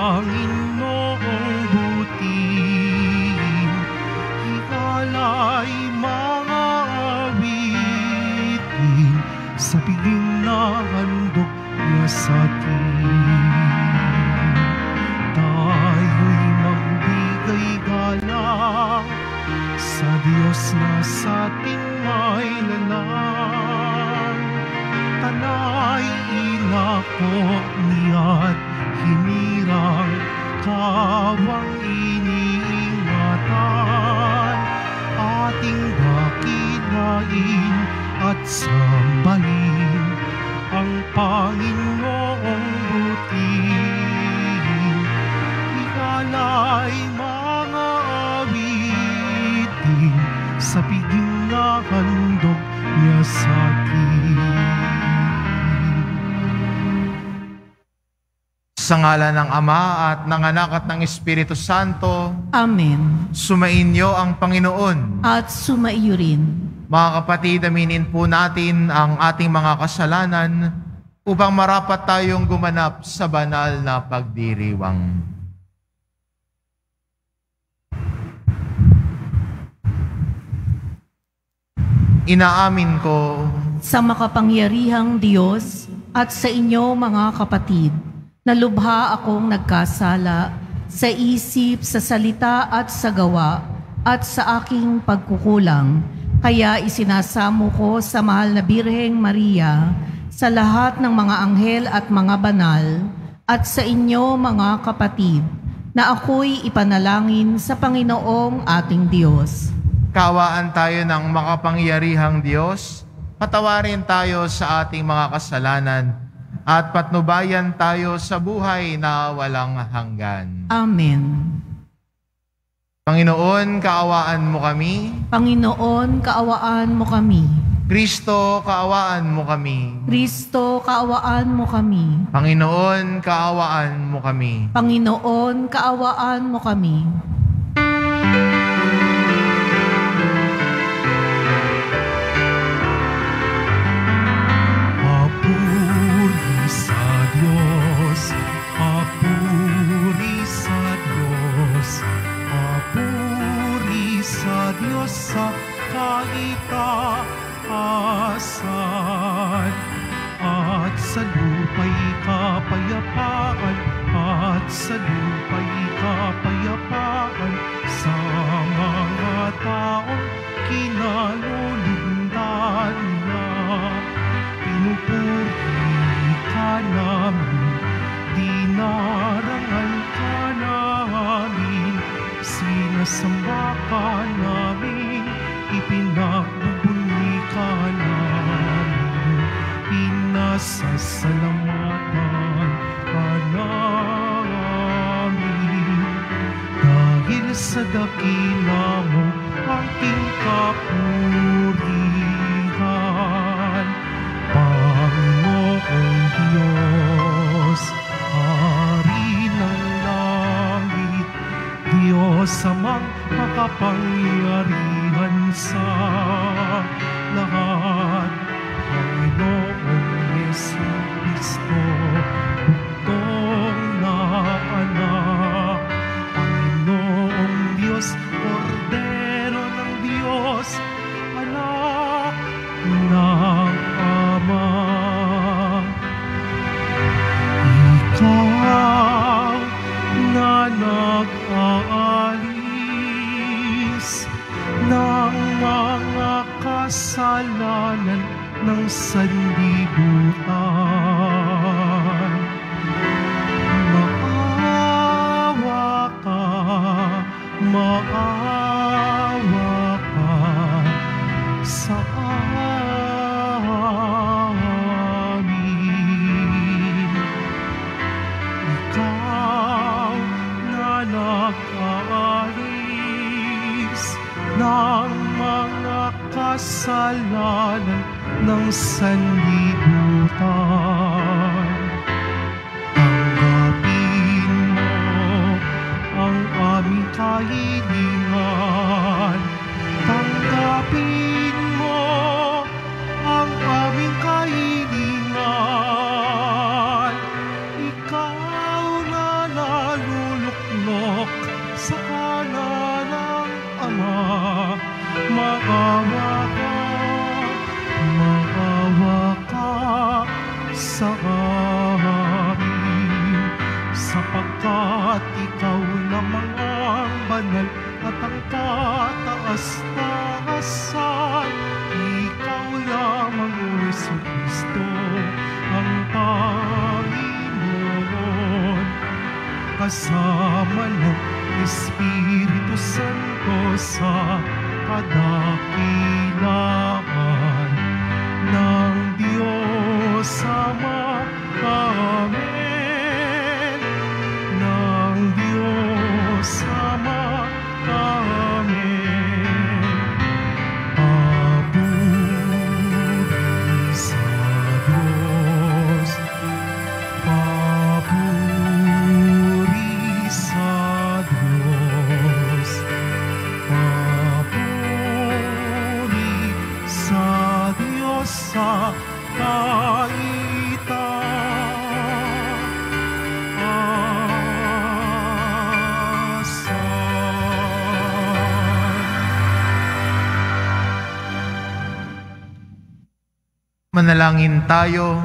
Panginoong butihin, higalay mga awitin sa piging na handog niya sa atin. Tayo'y magbigay galang sa Diyos na sa ating may lalang. Tanay inako niya't hinirang kawang iniingatan, ating dakilain at sambahin ang Panginoong butihin. Higalay mga awitin sa piging na handog niya sa atin. Sa ngalan ng Ama at ng Anak at ng Espiritu Santo. Amen. Sumainyo ang Panginoon. At sumaiyo rin. Mga kapatid, aminin po natin ang ating mga kasalanan upang marapat tayong gumanap sa banal na pagdiriwang. Inaamin ko sa makapangyarihang Diyos at sa inyo mga kapatid, na lubha akong nagkasala sa isip, sa salita at sa gawa at sa aking pagkukulang. Kaya isinasamo ko sa mahal na Birheng Maria, sa lahat ng mga anghel at mga banal, at sa inyo mga kapatid, na ako'y ipanalangin sa Panginoong ating Diyos. Kaawaan tayo ng makapangyarihang Diyos, patawarin tayo sa ating mga kasalanan, at patnubayan tayo sa buhay na walang hanggan. Amen. Panginoon, kaawaan mo kami. Panginoon, kaawaan mo kami. Kristo, kaawaan mo kami. Kristo, kaawaan mo kami. Panginoon, kaawaan mo kami. Panginoon, kaawaan mo kami. Diyos sa kaitaasan, at sa lupa'y kapayapaan, at sa lupa'y kapayapaan sa mga taong kinalulundan niya. Pinupuri ka namin, dinarangal ka namin, sinasamba ka namin, ipinagbubuli ka namin, pinasasalamatan ka namin. Dahil sa dakila mo aking kapurihan, Panginoong Diyos, Hari ng langit, Diyos amang makapangyarihan sa lahat, Panginoong Jesucristo, bugtong na anak, Panginoong Diyos, Kordero ng Diyos, anak ng Ama. Ikaw na nag-aalis ng mga kasalanan ng sanlibutan. Maawa ka, maawa ka sa amin. Ikaw na nag-aalis ng mga kasalanan ng sanlibutan. Tanggapin mo ang aming kahilingan. Tanggapin mo ang aming kahilingan. Ikaw na sapagkat ikaw lamang ang banal at ang kataas-taasan. Ikaw lamang, O Jesucristo, ang Panginoon. Kasama ng Espiritu Santo sa kadakilaan ng Diyos Ama. Amen. Ng Diyos Ama. Amen. Papuri sa Diyos. Papuri sa Diyos. Papuri sa Diyos sa Manalangin tayo.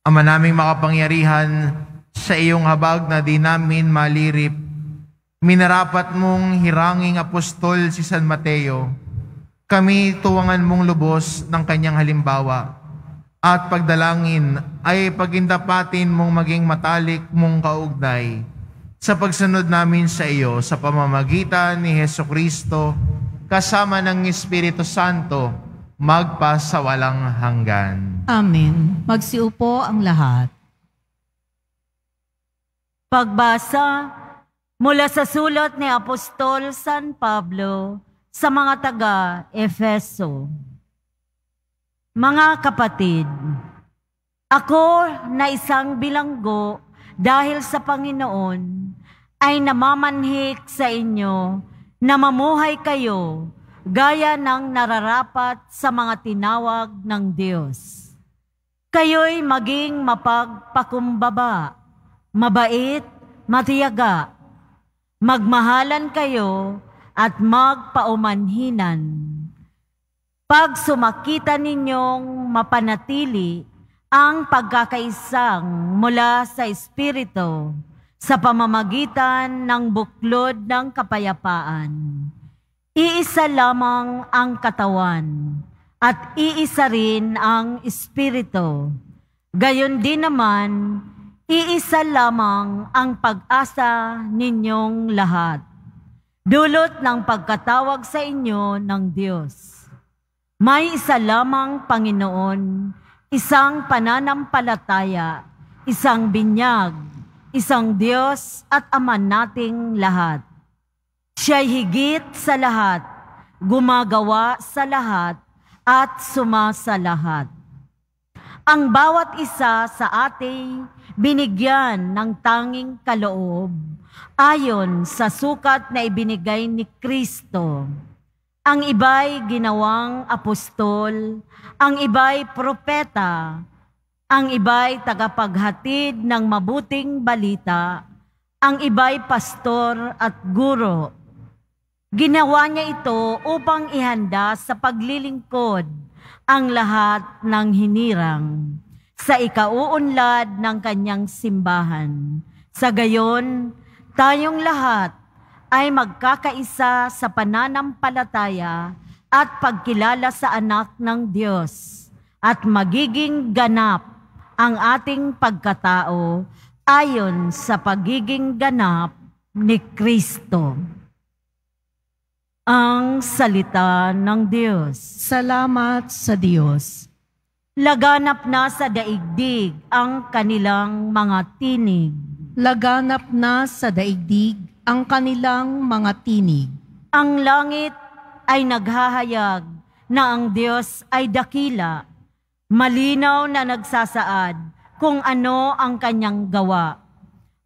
Ama naming makapangyarihan, sa iyong habag na di namin malirip, minarapat mong hiranging apostol si San Mateo. Kami tuwangan mong lubos ng kanyang halimbawa at pagdalangin ay pagindapatin mong maging matalik mong kaugnay sa pagsunod namin sa iyo sa pamamagitan ni Hesukristo kasama ng Espiritu Santo magpasawalang hanggan. Amen. Magsiupo ang lahat. Pagbasa mula sa sulat ni Apostol San Pablo sa mga taga-Efeso. Mga kapatid, ako na isang bilanggo dahil sa Panginoon ay namamanhik sa inyo na mamuhay kayo gaya ng nararapat sa mga tinawag ng Diyos. Kayo'y maging mapagpakumbaba, mabait, matiyaga, magmahalan kayo at magpaumanhinan. Pag sumakita ninyong mapanatili ang pagkakaisang mula sa Espiritu sa pamamagitan ng buklod ng kapayapaan. Iisa lamang ang katawan at iisa rin ang Espiritu. Gayon din naman, iisa lamang ang pag-asa ninyong lahat. Dulot ng pagkatawag sa inyo ng Diyos. May isa lamang Panginoon, isang pananampalataya, isang binyag, isang Diyos at Ama nating lahat. Siya'y higit sa lahat, gumagawa sa lahat, at sumasa lahat. Ang bawat isa sa ating binigyan ng tanging kaloob ayon sa sukat na ibinigay ni Kristo. Ang iba'y ginawang apostol, ang iba'y propeta, ang iba'y tagapaghatid ng mabuting balita, ang iba'y pastor at guro. Ginawa niya ito upang ihanda sa paglilingkod ang lahat ng hinirang sa ikauunlad ng kanyang simbahan. Sa gayon, tayong lahat ay magkakaisa sa pananampalataya at pagkilala sa anak ng Diyos at magiging ganap ang ating pagkatao ayon sa pagiging ganap ni Kristo. Ang salita ng Diyos. Salamat sa Diyos. Laganap na sa daigdig ang kanilang mga tinig. Laganap na sa daigdig ang kanilang mga tinig. Ang langit ay naghahayag na ang Diyos ay dakila, malinaw na nagsasaad kung ano ang kanyang gawa.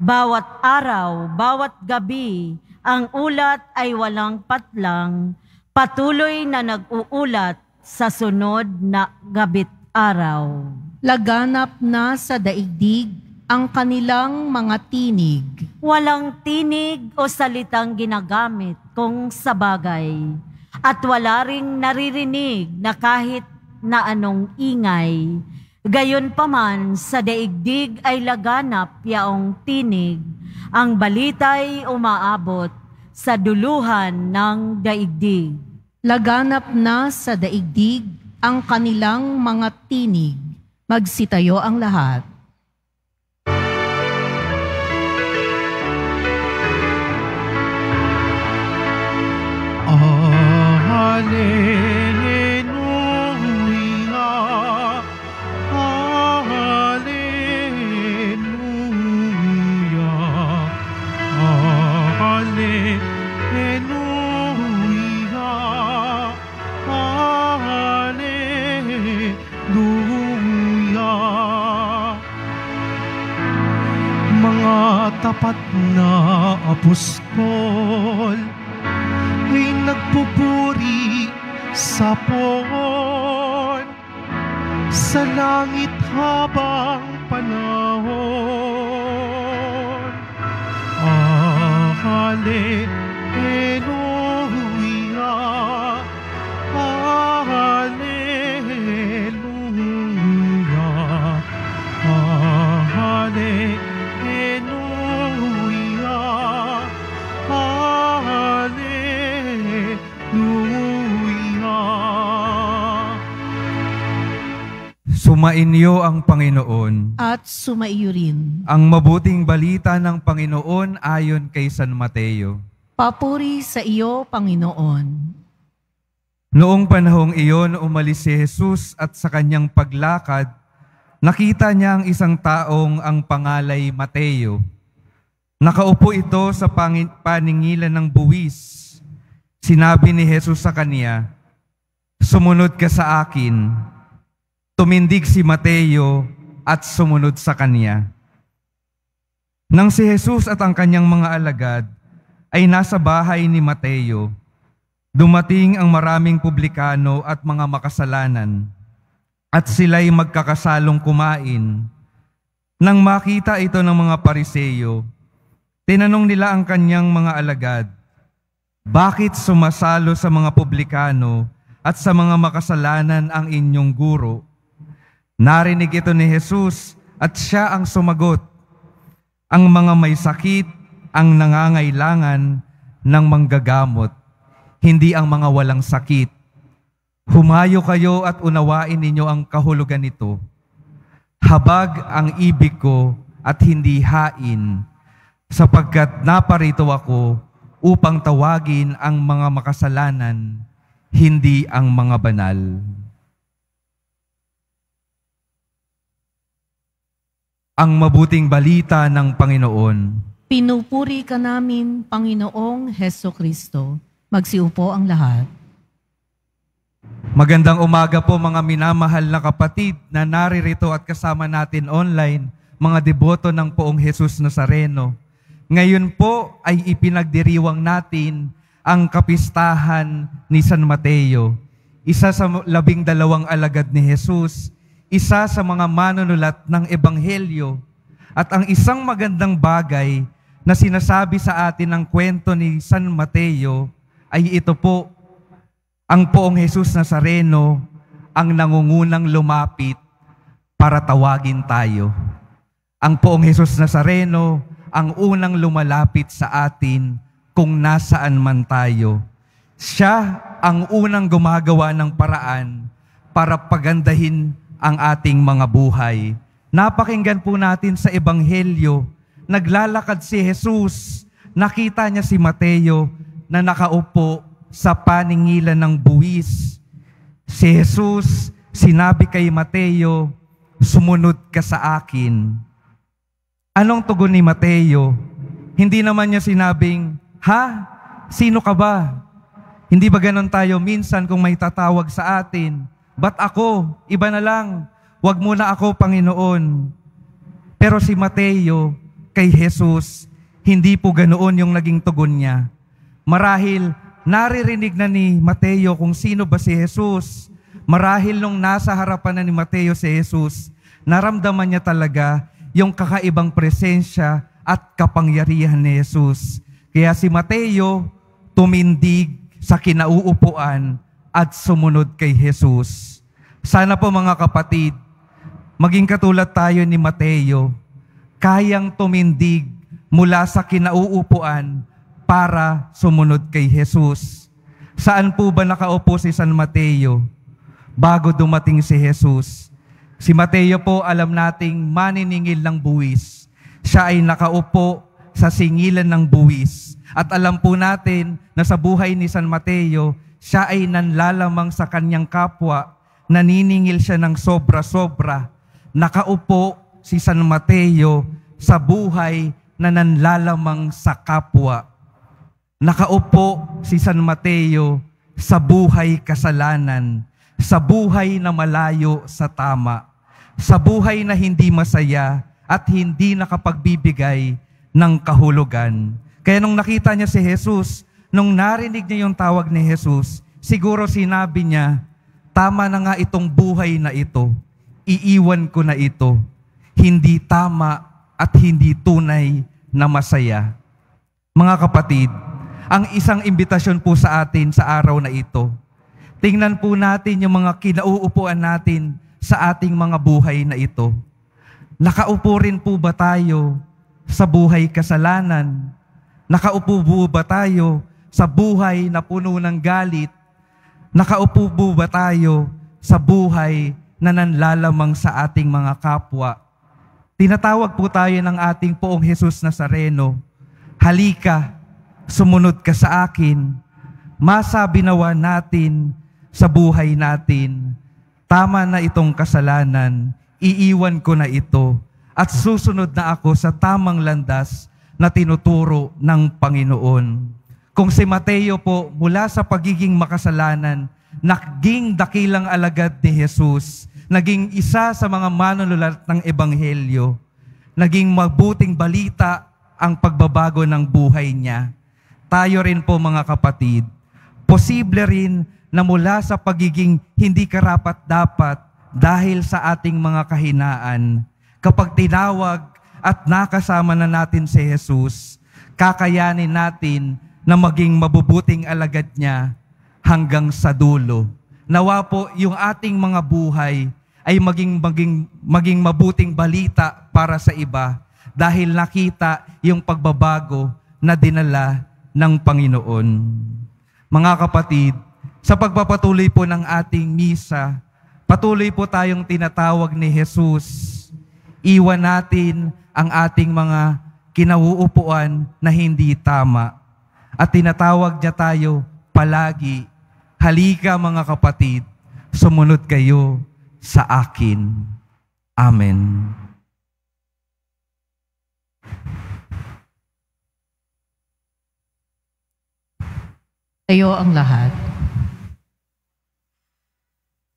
Bawat araw, bawat gabi, ang ulat ay walang patlang, patuloy na nag-uulat sa sunod na gabit araw. Laganap na sa daigdig ang kanilang mga tinig. Walang tinig o salitang ginagamit kung sa bagay, at wala ring naririnig na kahit na anong ingay. Gayon paman sa daigdig ay laganap yaong tinig, ang balita'y umaabot sa duluhan ng daigdig. Laganap na sa daigdig ang kanilang mga tinig. Magsitayo ang lahat. Tapat na apostol ay nagpupuri sa poon sa langit habang panahon. Hallelujah, hallelujah, hallelujah. Sumainyo ang Panginoon. At sumaiyo rin. Ang mabuting balita ng Panginoon ayon kay San Mateo. Papuri sa iyo, Panginoon. Noong panahong iyon, umalis si Jesus at sa kanyang paglakad, nakita niya ang isang taong ang pangalay Mateo. Nakaupo ito sa paningilan ng buwis. Sinabi ni Jesus sa kanya, "Sumunod ka sa akin." Tumindig si Mateo at sumunod sa kanya. Nang si Jesus at ang kanyang mga alagad ay nasa bahay ni Mateo, dumating ang maraming publikano at mga makasalanan, at sila'y magkakasalong kumain. Nang makita ito ng mga Pariseo, tinanong nila ang kanyang mga alagad, "Bakit sumasalo sa mga publikano at sa mga makasalanan ang inyong guro?" Narinig ito ni Jesus at siya ang sumagot, "Ang mga may sakit ang nangangailangan ng manggagamot, hindi ang mga walang sakit. Humayo kayo at unawain ninyo ang kahulugan nito. Habag ang ibig ko at hindi hain, sapagkat naparito ako upang tawagin ang mga makasalanan, hindi ang mga banal." Ang mabuting balita ng Panginoon. Pinupuri ka namin, Panginoong Hesukristo. Magsiupo ang lahat. Magandang umaga po mga minamahal na kapatid na naririto at kasama natin online, mga deboto ng Poong Jesus Nazareno. Ngayon po ay ipinagdiriwang natin ang kapistahan ni San Mateo, isa sa 12 alagad ni Jesus, isa sa mga manunulat ng Ebanghelyo, at ang isang magandang bagay na sinasabi sa atin ng kwento ni San Mateo ay ito po, ang Poong Jesus Nazareno ang nangungunang lumapit para tawagin tayo. Ang Poong Jesus Nazareno ang unang lumalapit sa atin kung nasaan man tayo. Siya ang unang gumagawa ng paraan para pagandahin ang ating mga buhay. Napakinggan po natin sa Ebanghelyo, naglalakad si Jesus, nakita niya si Mateo na nakaupo sa paningilan ng buwis. Si Jesus, sinabi kay Mateo, "Sumunod ka sa akin." Anong tugon ni Mateo? Hindi naman niya sinabing, "Ha? Sino ka ba?" Hindi ba ganon tayo minsan kung may tatawag sa atin? "Ba't ako? Iba na lang. Wag muna ako, Panginoon." Pero si Mateo, kay Jesus, hindi po ganoon yung naging tugon niya. Marahil, naririnig na ni Mateo kung sino ba si Jesus. Marahil nung nasa harapan na ni Mateo si Jesus, naramdaman niya talaga yung kakaibang presensya at kapangyarihan ni Jesus. Kaya si Mateo, tumindig sa kinauupuan at sumunod kay Jesus. Sana po mga kapatid, maging katulad tayo ni Mateo, kayang tumindig mula sa kinauupuan para sumunod kay Jesus. Saan po ba nakaupo si San Mateo bago dumating si Jesus? Si Mateo po, alam nating maniningil ng buwis. Siya ay nakaupo sa singilan ng buwis. At alam po natin na sa buhay ni San Mateo, siya ay nanlalamang sa kanyang kapwa, naniningil siya ng sobra-sobra. Nakaupo si San Mateo sa buhay na nanlalamang sa kapwa. Nakaupo si San Mateo sa buhay kasalanan, sa buhay na malayo sa tama, sa buhay na hindi masaya at hindi nakapagbibigay ng kahulugan. Kaya nung nakita niya si Jesus, nung narinig niya yung tawag ni Jesus, siguro sinabi niya, tama na nga itong buhay na ito, iiwan ko na ito, hindi tama at hindi tunay na masaya. Mga kapatid, ang isang imbitasyon po sa atin sa araw na ito, tingnan po natin yung mga kinauupuan natin sa ating mga buhay na ito. Nakaupo rin po ba tayo sa buhay kasalanan? Nakaupo po ba tayo sa buhay na puno ng galit? Nakaupo po ba tayo sa buhay na nanlalamang sa ating mga kapwa? Tinatawag po tayo ng ating Poong Jesus Nazareno, halika, sumunod ka sa akin. Masabi nawa natin sa buhay natin, tama na itong kasalanan, iiwan ko na ito, at susunod na ako sa tamang landas na tinuturo ng Panginoon. Kung si Mateo po, mula sa pagiging makasalanan, naging dakilang alagad ni Jesus, naging isa sa mga manunulat ng Ebanghelyo, naging mabuting balita ang pagbabago ng buhay niya. Tayo rin po mga kapatid, posible rin na mula sa pagiging hindi karapat-dapat dahil sa ating mga kahinaan, kapag tinawag at nakasama na natin si Jesus, kakayanin natin na maging mabubuting alagad niya hanggang sa dulo. Nawa po yung ating mga buhay ay maging mabuting balita para sa iba dahil nakita yung pagbabago na dinala ng Panginoon. Mga kapatid, sa pagpapatuloy po ng ating misa, patuloy po tayong tinatawag ni Jesus. Iwan natin ang ating mga kinauupuan na hindi tama. At tinatawag niya tayo palagi, halika mga kapatid, sumunod kayo sa akin. Amen. Tayo ang lahat.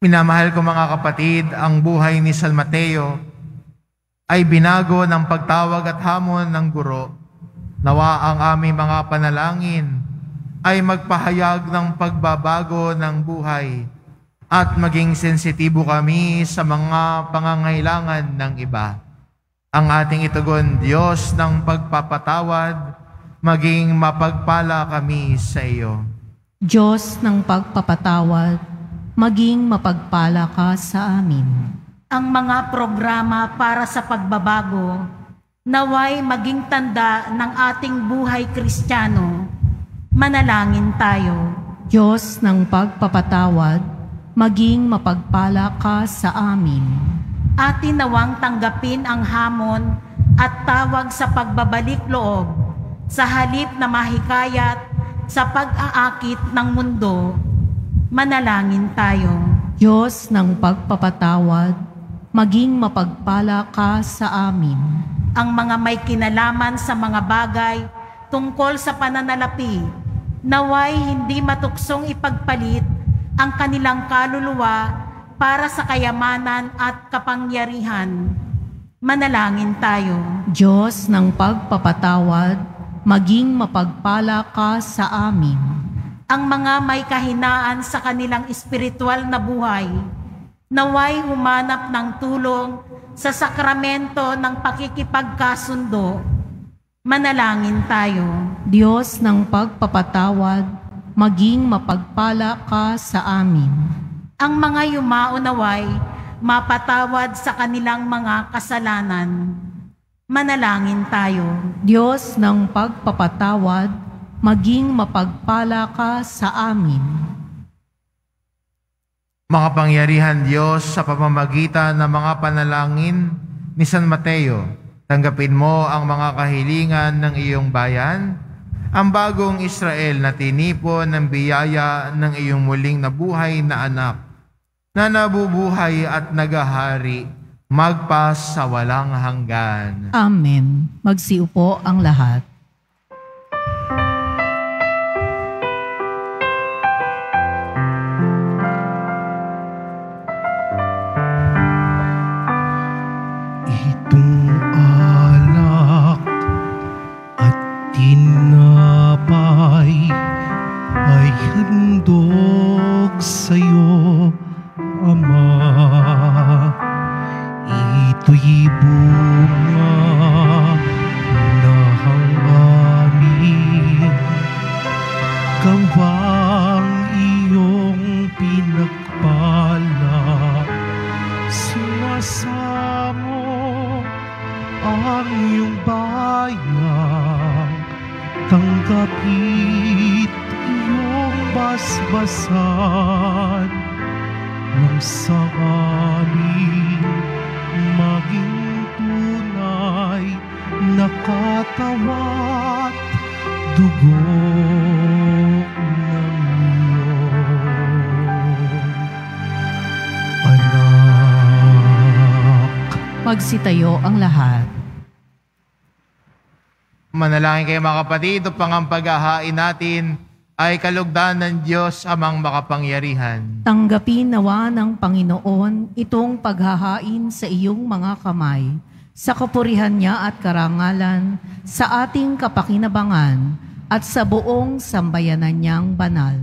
Minamahal ko mga kapatid, ang buhay ni San Mateo ay binago ng pagtawag at hamon ng guro. Nawa ang aming mga panalangin ay magpahayag ng pagbabago ng buhay at maging sensitibo kami sa mga pangangailangan ng iba. Ang ating itugon, Diyos ng pagpapatawad, maging mapagpala kami sa iyo. Diyos ng pagpapatawad, maging mapagpala ka sa amin. Ang mga programa para sa pagbabago, naway maging tanda ng ating buhay Kristiyano. Manalangin tayo. Diyos ng pagpapatawad, maging mapagpala ka sa amin. Atin nawang tanggapin ang hamon at tawag sa pagbabalik loob, sa halip na mahikayat sa pag-aakit ng mundo. Manalangin tayo. Diyos ng pagpapatawad, maging mapagpala ka sa amin. Ang mga may kinalaman sa mga bagay tungkol sa pananalapi, naway hindi matuksong ipagpalit ang kanilang kaluluwa para sa kayamanan at kapangyarihan. Manalangin tayo. Diyos ng pagpapatawad, maging mapagpala ka sa amin. Ang mga may kahinaan sa kanilang espiritual na buhay, naway humanap ng tulong sa sakramento ng pakikipagkasundo. Manalangin tayo. Diyos ng pagpapatawad, maging mapagpala ka sa amin. Ang mga yumao naway mapatawad sa kanilang mga kasalanan. Manalangin tayo. Diyos ng pagpapatawad, maging mapagpala ka sa amin. Makapangyarihan Diyos, sa pamamagitan ng mga panalangin ni San Mateo, tanggapin mo ang mga kahilingan ng iyong bayan, ang bagong Israel na tinipon ng biyaya ng iyong muling nabuhay na anak, na nabubuhay at nagahari, magpas sa walang hanggan. Amen. Magsiupo ang lahat. Itong alak at tinapay ay handog sa'yo, Ama. Ito'y bunga na hangganin, gawang iyong pinagpala. Sumasamo ang iyong bayan, tanggapit iyong basbasan, nang sakaling maging tunay na katawat dugo ng iyong anak. Magsitayo ang lahat. Manalangin kayo mga kapatid, upang ang paghahain natin ay kalugdan ng Diyos amang makapangyarihan. Tanggapin nawa ng Panginoon itong paghahain sa iyong mga kamay, sa kapurihan niya at karangalan, sa ating kapakinabangan, at sa buong sambayanan niyang banal.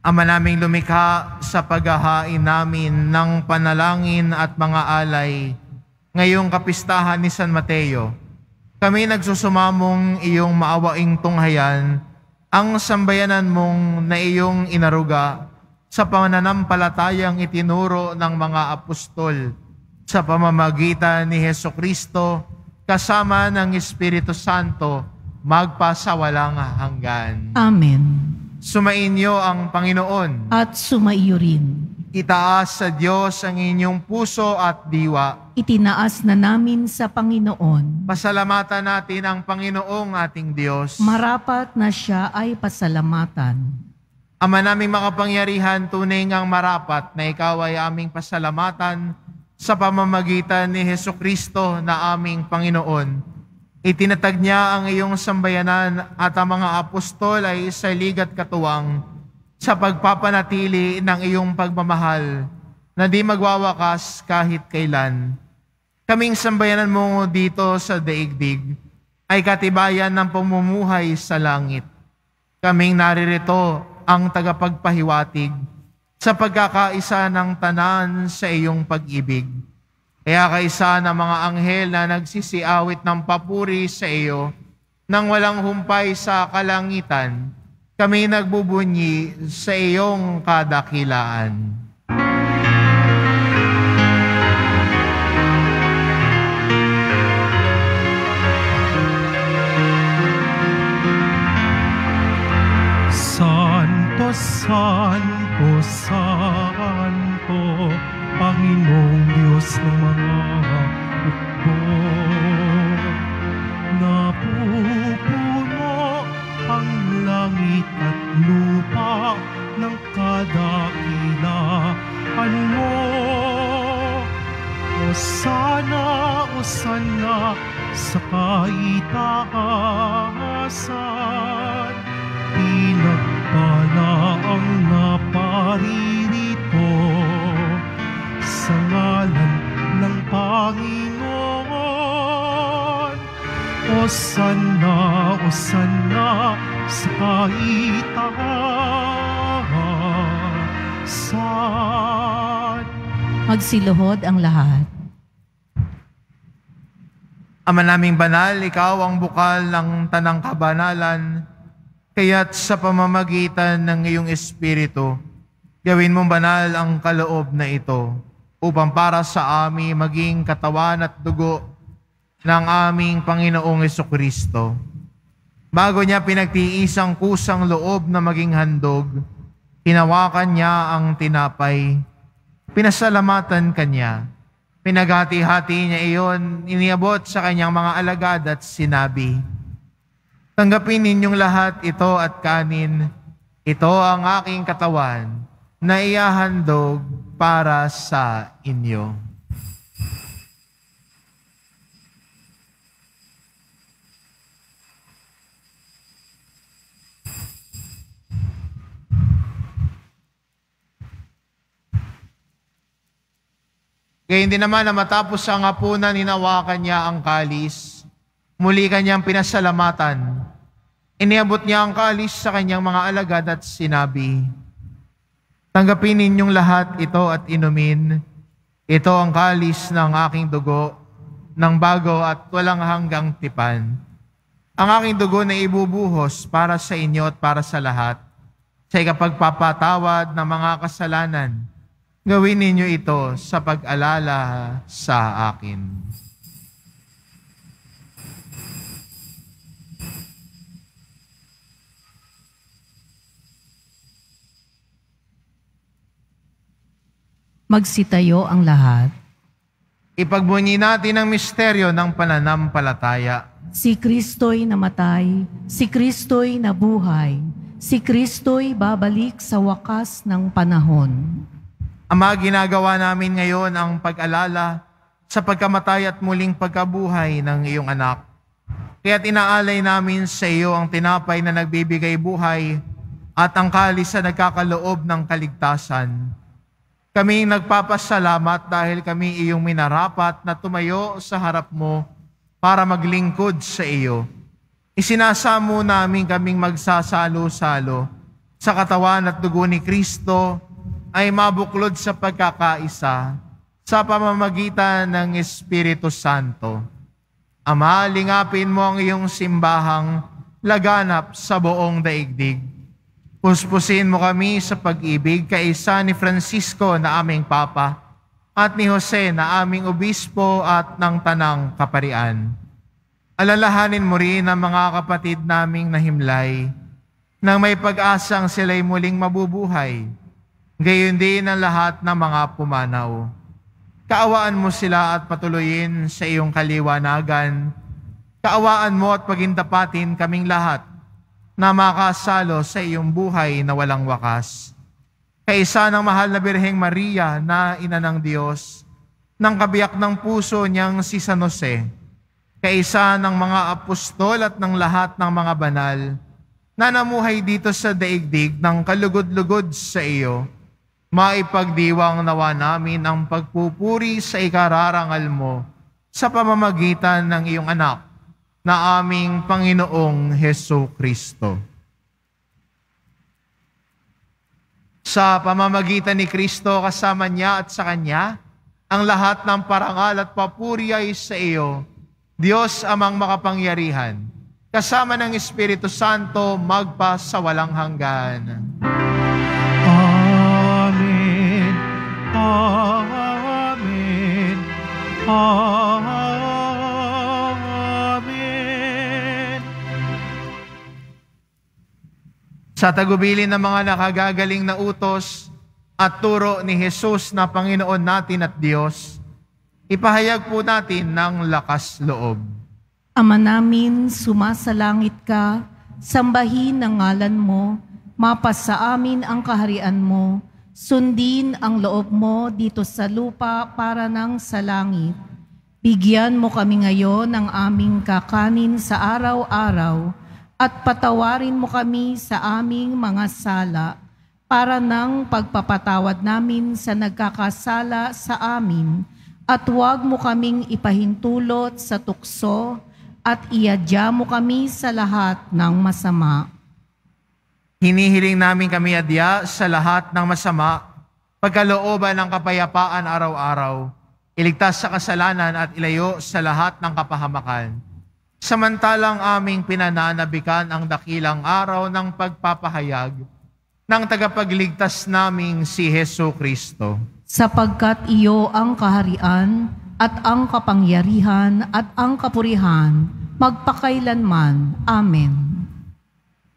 Ama naming lumikha, sa paghahain namin ng panalangin at mga alay, ngayong kapistahan ni San Mateo, kami nagsusumamong iyong maawaing tunghayan, ang sambayanan mong na iyong inaruga sa pananampalatayang itinuro ng mga apostol sa pamamagitan ni Hesukristo kasama ng Espiritu Santo magpasawalang hanggan. Amen. Sumainyo ang Panginoon. At sumaiyo rin. Itaas sa Diyos ang inyong puso at diwa. Itinaas na namin sa Panginoon. Pasalamatan natin ang Panginoong ating Diyos. Marapat na siya ay pasalamatan. Ama naming makapangyarihan, tunay ngang marapat na ikaw ay aming pasalamatan sa pamamagitan ni Hesukristo na aming Panginoon. Itinatag niya ang iyong sambayanan at ang mga apostol ay sa ligat katuwang sa pagpapanatili ng iyong pagmamahal na di magwawakas kahit kailan. Kaming sambayanan mo dito sa daigdig ay katibayan ng pamumuhay sa langit. Kaming naririto ang tagapagpahiwatig sa pagkakaisa ng tanan sa iyong pag-ibig. Kaya kaisa ng mga anghel na nagsisiawit ng papuri sa iyo nang walang humpay sa kalangitan, kami nagbubunyi sa iyong kadakilaan. Santo, Santo, Santo, Panginoong Diyos ng mga hukbo. Napupuno ang langit at lupa ng kadakilaan mo. Hosana, Hosana sa kaitaasan. Pinagpala ang naparirito sa ngalan ng Panginoon. Hosana, Hosana sa kaitaasan. Magsiluhod ang lahat. Ama naming banal, ikaw ang bukal ng tanang kabanalan, kaya't sa pamamagitan ng iyong Espiritu, Gawin mong banal ang kaloob na ito upang para sa amin maging katawan at dugo ng aming Panginoong Hesukristo. Bago niya pinagtiis ang kusang loob na maging handog, hinawakan niya ang tinapay, pinasalamatan kanya, pinaghati-hati niya iyon, iniabot sa kanyang mga alagad at sinabi, "Tanggapin ninyong lahat ito at kanin, ito ang aking katawan na ihahandog para sa inyo." Gayun din naman na matapos ang hapunan, hinawakan niya ang kalis. Muli kanyang pinasalamatan. Iniabot niya ang kalis sa kanyang mga alagad at sinabi, "Tanggapin ninyong lahat ito at inumin. Ito ang kalis ng aking dugo, ng bago at walang hanggang tipan. Ang aking dugo na ibubuhos para sa inyo at para sa lahat, sa ikapagpapatawad ng mga kasalanan. Gawin ninyo ito sa pag-alala sa akin." Magsitayo ang lahat. Ipagbunyi natin ang misteryo ng pananampalataya. Si Kristo'y namatay, si Kristo'y nabuhay, si Kristo'y babalik sa wakas ng panahon. Ama, ginagawa namin ngayon ang pag-alala sa pagkamatay at muling pagkabuhay ng iyong anak. Kaya't inaalay namin sa iyo ang tinapay na nagbibigay buhay at ang kalis na nagkakaloob ng kaligtasan. Kami nagpapasalamat dahil kami iyong minarapat na tumayo sa harap mo para maglingkod sa iyo. Isinasamo namin kaming magsasalo-salo sa katawan at dugo ni Kristo ay mabuklod sa pagkakaisa sa pamamagitan ng Espiritu Santo. Ama, lingapin mo ang iyong simbahang laganap sa buong daigdig. Puspusin mo kami sa pag-ibig kaisa ni Francisco na aming Papa at ni Jose na aming Obispo at ng Tanang Kaparian. Alalahanin mo rin ang mga kapatid naming nahimlay nang may pag-asang sila'y muling mabubuhay. Gayon din ang lahat ng mga pumanaw. Kaawaan mo sila at patuloyin sa iyong kaliwanagan. Kaawaan mo at pagindapatin kaming lahat na makasalo sa iyong buhay na walang wakas. Kaisa ng mahal na Birheng Maria na ina ng Diyos, ng kabiyak ng puso niyang si San Jose, kaisa ng mga apostol at ng lahat ng mga banal na namuhay dito sa daigdig ng kalugod-lugod sa iyo, maipagdiwang nawa namin ang pagpupuri sa ikararangal mo sa pamamagitan ng iyong anak na aming Panginoong Hesukristo. Sa pamamagitan ni Kristo, kasama niya at sa Kanya, ang lahat ng parangal at papuri ay sa iyo, Diyos amang makapangyarihan, kasama ng Espiritu Santo, magpa sa walang hanggan. Amen. Amen. Amen. Sa tagubilin ng mga nakagagaling na utos at turo ni Jesus na Panginoon natin at Diyos, ipahayag po natin ng lakas loob. Ama namin, sumasalangit ka, sambahin ang ngalan mo, mapasa amin ang kaharian mo, sundin ang loob mo dito sa lupa para nang sa langit. Bigyan mo kami ngayon ng aming kakanin sa araw-araw at patawarin mo kami sa aming mga sala para nang pagpapatawad namin sa nagkakasala sa amin at huwag mo kaming ipahintulot sa tukso at iadya mo kami sa lahat ng masama. Hinihiling namin kami adya sa lahat ng masama, pagkalooban ng kapayapaan araw-araw, iligtas sa kasalanan at ilayo sa lahat ng kapahamakan. Samantalang aming pinananabikan ang dakilang araw ng pagpapahayag ng tagapagligtas naming si Hesu Kristo. Sapagkat iyo ang kaharian at ang kapangyarihan at ang kapurihan magpakailanman. Amen.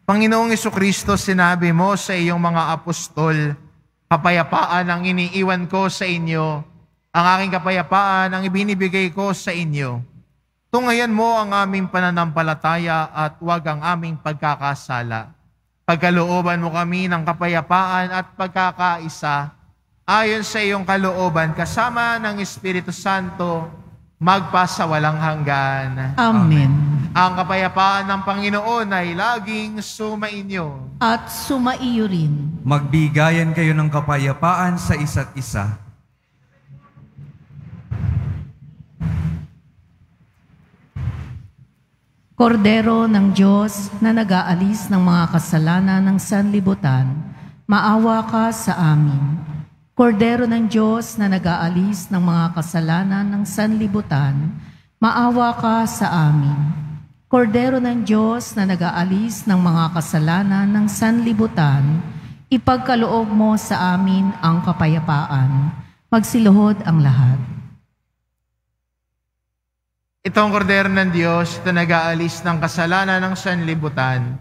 Panginoong Jesucristo, sinabi mo sa iyong mga apostol, kapayapaan ang iniiwan ko sa inyo, ang aking kapayapaan ang ibinibigay ko sa inyo. Tungayan mo ang aming pananampalataya at huwag ang aming pagkakasala. Pagkalooban mo kami ng kapayapaan at pagkakaisa, ayon sa iyong kalooban kasama ng Espiritu Santo, magpasawalang hanggan. Amen. Ang kapayapaan ng Panginoon ay laging sumainyo. At sumaiyo rin. Magbigayan kayo ng kapayapaan sa isa't isa. Kordero ng Diyos na nag-aalis ng mga kasalanan ng sanlibutan, maawa ka sa amin. Kordero ng Diyos na nag-aalis ng mga kasalanan ng sanlibutan, maawa ka sa amin. Kordero ng Diyos na nag-aalis ng mga kasalanan ng sanlibutan, ipagkaloob mo sa amin ang kapayapaan. Magsiluhod ang lahat. Itong kordero ng Diyos na nag-aalis ng kasalanan ng sanlibutan,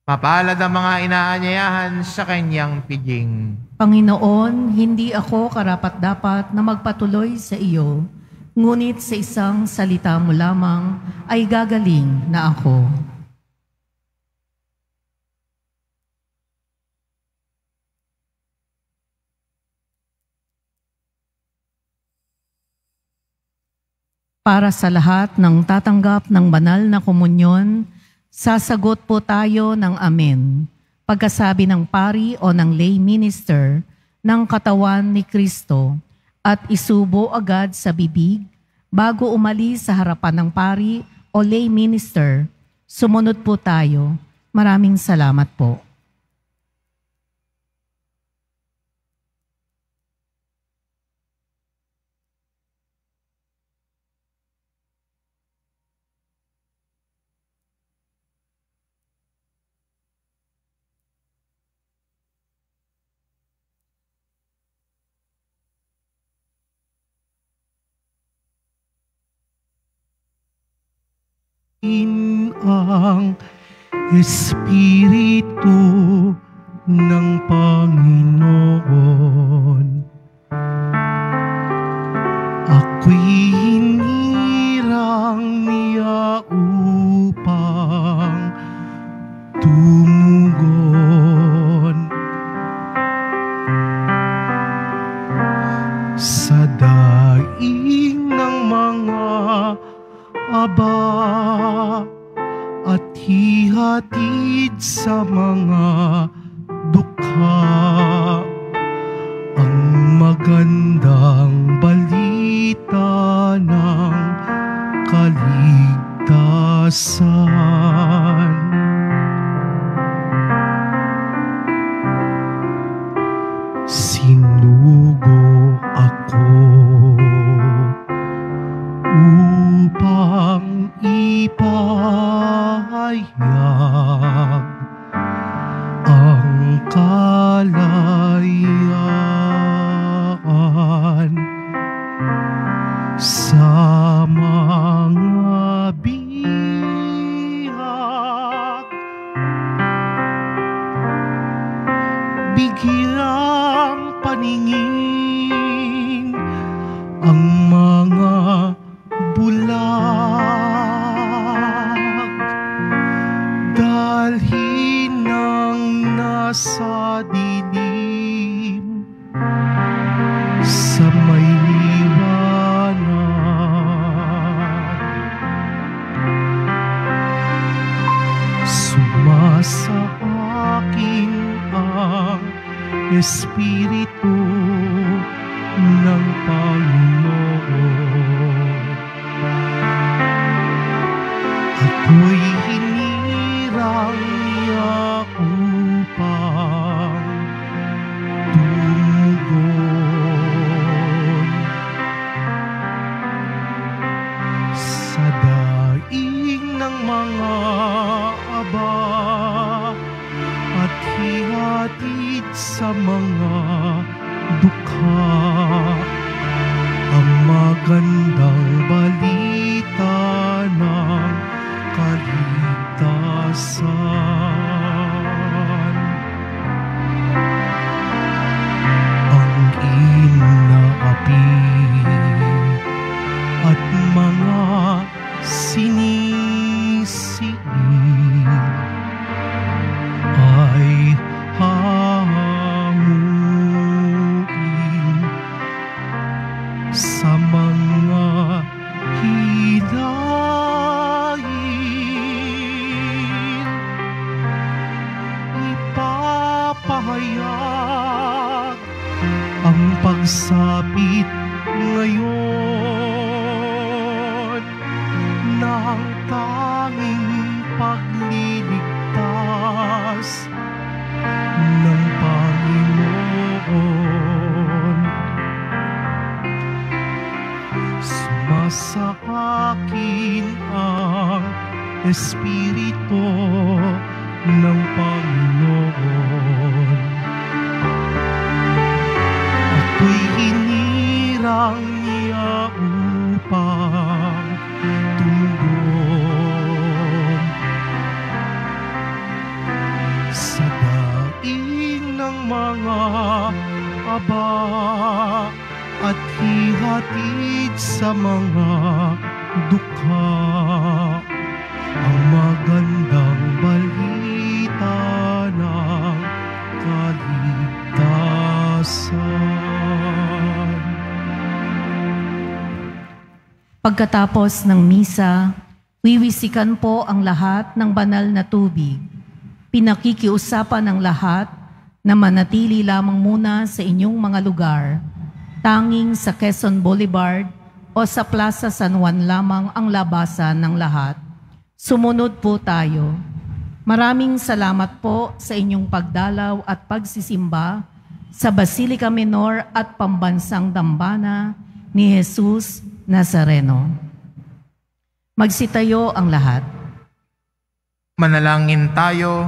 mapalad ang mga inaanyayahan sa kanyang piging. Panginoon, hindi ako karapat-dapat na magpatuloy sa iyo, ngunit sa isang salita mo lamang ay gagaling na ako. Para sa lahat ng tatanggap ng banal na komunyon, sasagot po tayo ng amen. Pagkasabi ng pari o ng lay minister ng katawan ni Kristo at isubo agad sa bibig bago umalis sa harapan ng pari o lay minister. Sumunod po tayo. Maraming salamat po. Ang Espiritu ng Panginoon. Ako'y hinirang niya upang tumugon sa daing ng mga aba at hihatid sa mga dukha ang magandang balita ng kaligtasan. Sinugo ako upang ipahayag ang kalayaan sa mga bihag. Bigyang paningin ang mga bulag, dalhin ng nasa dilim sa may liwanag. Sumasa akin ang Espiritu ng Panginoon. Ako'y hinirang niya upang tumugon sa daing ng mga aba at hihat ihatid sa mga dukha ang magandang balita ng kaligtasan. Ang inaapi at mga sinisiin ay hanguin sa mga hilahin. Ipapahayag ang pagsapit ngayon ng tanging pagliligtas ng Panginoon. Sumasa akin ang Espiritu ng Panginoon. Ako'y hinirang niya upang tunggon sa daing ng mga aba at hihatid sa mga dukha ang magandang balita ng kaligtasan. Pagkatapos ng misa, wiwisikan po ang lahat ng banal na tubig. Pinakikiusapan ng lahat na manatili lamang muna sa inyong mga lugar. Tanging sa Quezon Boulevard o sa Plaza San Juan lamang ang labasan ng lahat. Sumunod po tayo. Maraming salamat po sa inyong pagdalaw at pagsisimba sa Basilica Minor at Pambansang Dambana ni Jesus Nazareno. Magsitayo ang lahat. Manalangin tayo.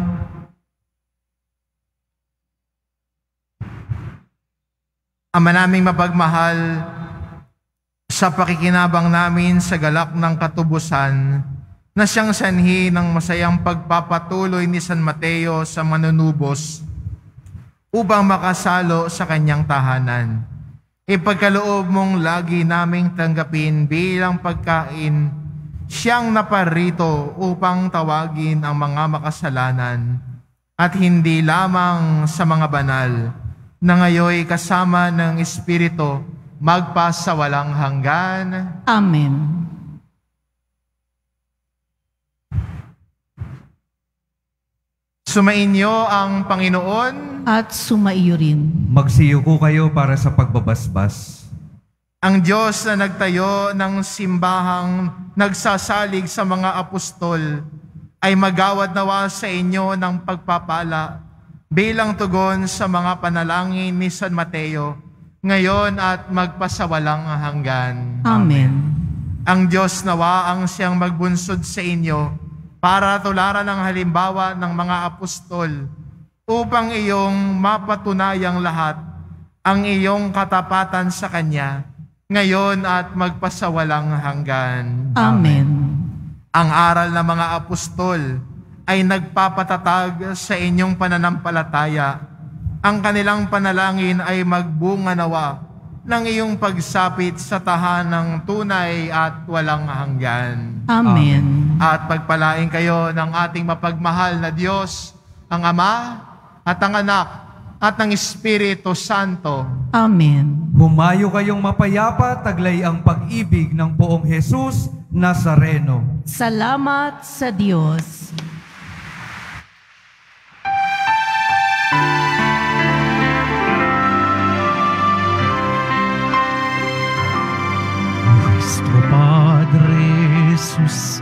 Ama naming mapagmahal, sa pakikinabang namin sa galak ng katubusan na siyang sanhi ng masayang pagpapatuloy ni San Mateo sa manunubos upang makasalo sa kanyang tahanan. Ipagkaloob mong lagi naming tanggapin bilang pagkain siyang naparito upang tawagin ang mga makasalanan at hindi lamang sa mga banal na ngayoy kasama ng Espiritu magpasawalang hanggan. Amen. Sumainyo ang Panginoon at sumaiyo rin. Magsiyuko kayo para sa pagbabasbas. Ang Diyos na nagtayo ng simbahang nagsasalig sa mga apostol ay magawad nawa sa inyo ng pagpapala bilang tugon sa mga panalangin ni San Mateo ngayon at magpasawalang hanggan. Amen. Ang Diyos nawa ang siyang magbunsod sa inyo para tularan ang halimbawa ng mga apostol upang iyong mapatunayang lahat ang iyong katapatan sa Kanya ngayon at magpasawalang hanggan. Amen. Ang aral ng mga apostol ay nagpapatatag sa inyong pananampalataya. Ang kanilang panalangin ay magbunga nawa ng iyong pagsapit sa tahanang tunay at walang hanggan. Amen. At pagpalain kayo ng ating mapagmahal na Diyos, ang Ama at ang Anak at ng Espiritu Santo. Amen. Humayo kayong mapayapa, taglay ang pag-ibig ng poong Jesus Nazareno. Salamat sa Diyos. Nuestro Padre Jesus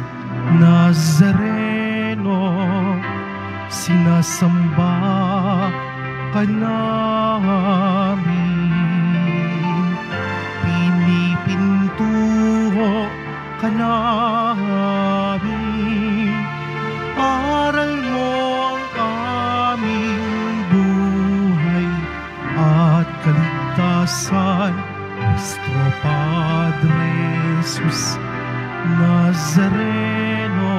Nazareno, sinasamba ka namin, pinipintuho ka namin, aral mo ang aming buhay. kaligtasan, Nuestro Padre Jesus Nazareno,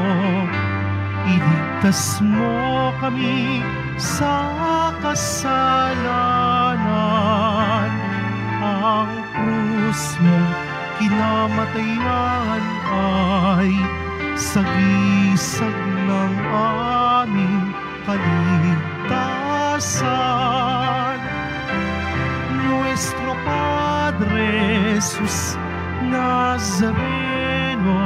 iligtas mo kami sa kasalanan. Ang krus mong kinamatayan ay sagisag ng aming kaligtasan. Nuestro Padre Jesus Nazareno,